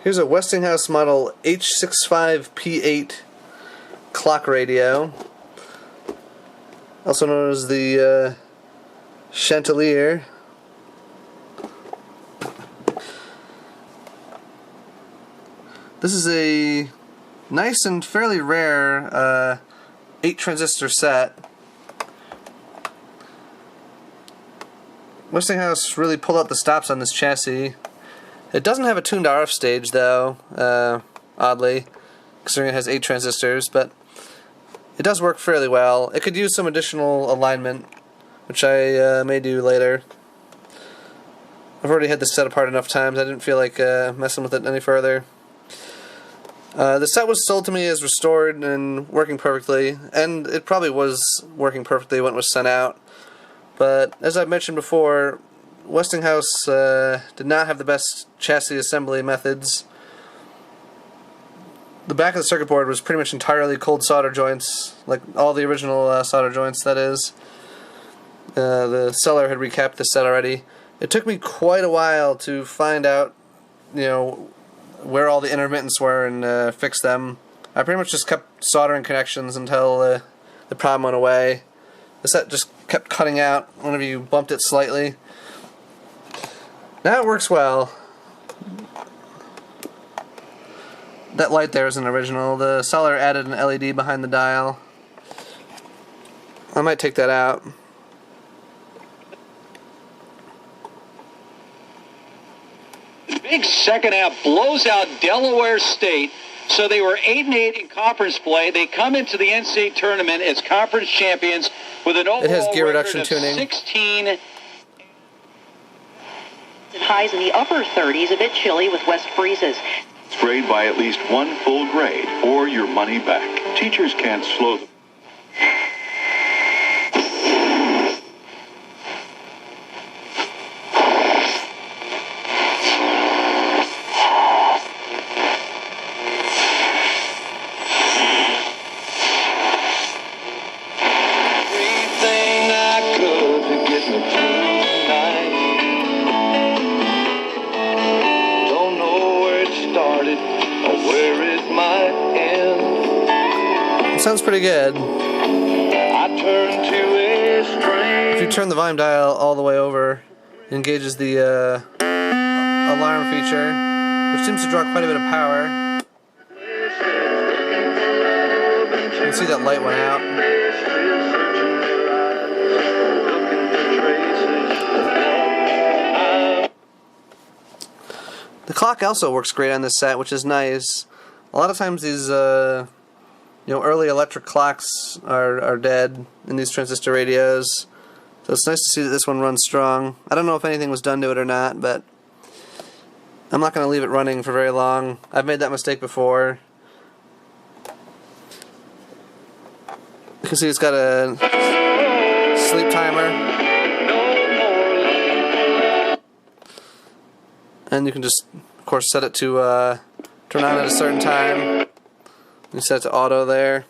Here's a Westinghouse model H685P8 clock radio, also known as the chandelier. This is a nice and fairly rare 8 transistor set. Westinghouse really pulled out the stops on this chassis. It doesn't have a tuned RF stage though, oddly, considering it has 8 transistors, but it does work fairly well. It could use some additional alignment, which I may do later. I've already had this set apart enough times, I didn't feel like messing with it any further. The set was sold to me as restored and working perfectly, and it probably was working perfectly when it was sent out. But as I've mentioned before, Westinghouse did not have the best chassis assembly methods. The back of the circuit board was pretty much entirely cold solder joints, like all the original solder joints, that is. The seller had recapped the set already. It took me quite a while to find out, where all the intermittents were and fix them. I pretty much just kept soldering connections until the problem went away. The set just kept cutting out whenever you bumped it slightly. Now it works well. That light there is an original. The seller added an LED behind the dial. I might take that out. Big second half blows out Delaware State. So they were 8-8 in conference play. They come into the NCAA tournament as conference champions with an overall it has gear reduction record of tuning. 16. Highs in the upper 30s, a bit chilly with west breezes. Grade by at least one full grade or your money back. Teachers can't slow them. Sounds pretty good. If you turn the volume dial all the way over, it engages the alarm feature, which seems to draw quite a bit of power. You can see that light went out. The clock also works great on this set, which is nice. A lot of times these early electric clocks are dead in these transistor radios, so it's nice to see that this one runs strong. I don't know if anything was done to it or not, but I'm not going to leave it running for very long. I've made that mistake before. You can see it's got a sleep timer, and you can just, of course, set it to turn on at a certain time. You set it to auto there.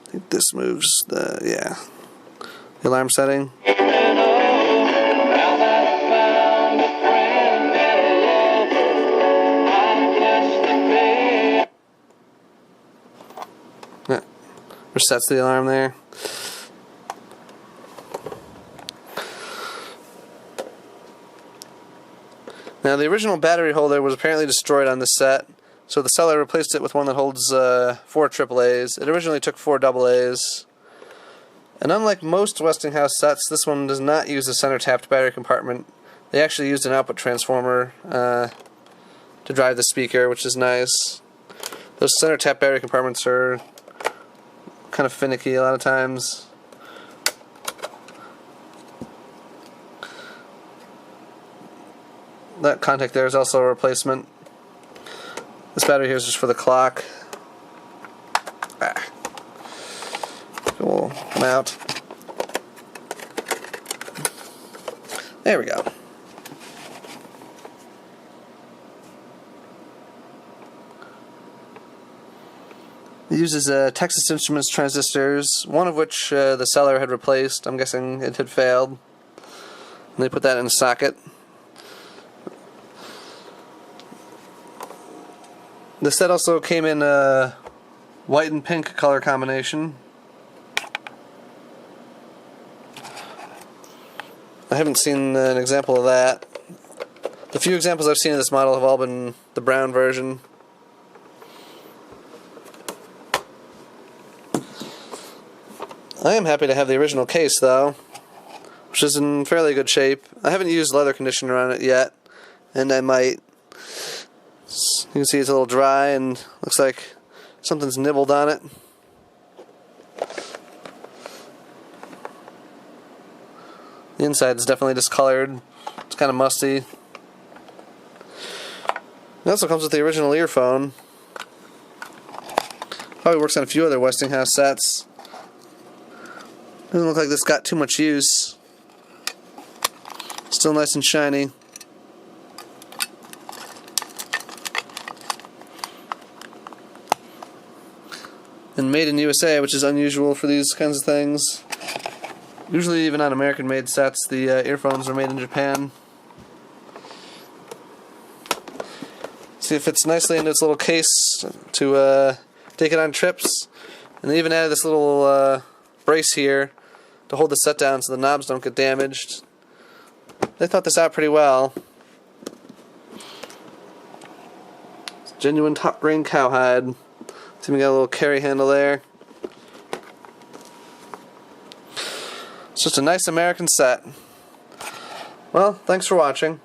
I think this moves the alarm setting. Yeah, resets the alarm there. Now the original battery holder was apparently destroyed on this set, so the seller replaced it with one that holds 4 AAAs. It originally took 4 AAs. And unlike most Westinghouse sets, this one does not use a center tapped battery compartment. They actually used an output transformer to drive the speaker, which is nice. Those center tapped battery compartments are kind of finicky a lot of times. That contact there is also a replacement. This battery here is just for the clock. We'll come out. There we go. It uses Texas Instruments transistors, one of which the seller had replaced. I'm guessing it had failed. And they put that in a socket. The set also came in a white and pink color combination. I haven't seen an example of that. The few examples I've seen of this model have all been the brown version. I am happy to have the original case though, which is in fairly good shape. I haven't used leather conditioner on it yet, and I might. You can see it's a little dry and looks like something's nibbled on it. The inside is definitely discolored. It's kind of musty. It also comes with the original earphone. Probably works on a few other Westinghouse sets. Doesn't look like this got too much use. Still nice and shiny. And made in USA, which is unusual for these kinds of things. Usually even on American-made sets, the earphones are made in Japan. See, it fits nicely into its little case to take it on trips. And they even added this little brace here to hold the set down so the knobs don't get damaged. They thought this out pretty well. It's genuine top grain cowhide. See, we got a little carry handle there. It's just a nice American set. Well, thanks for watching.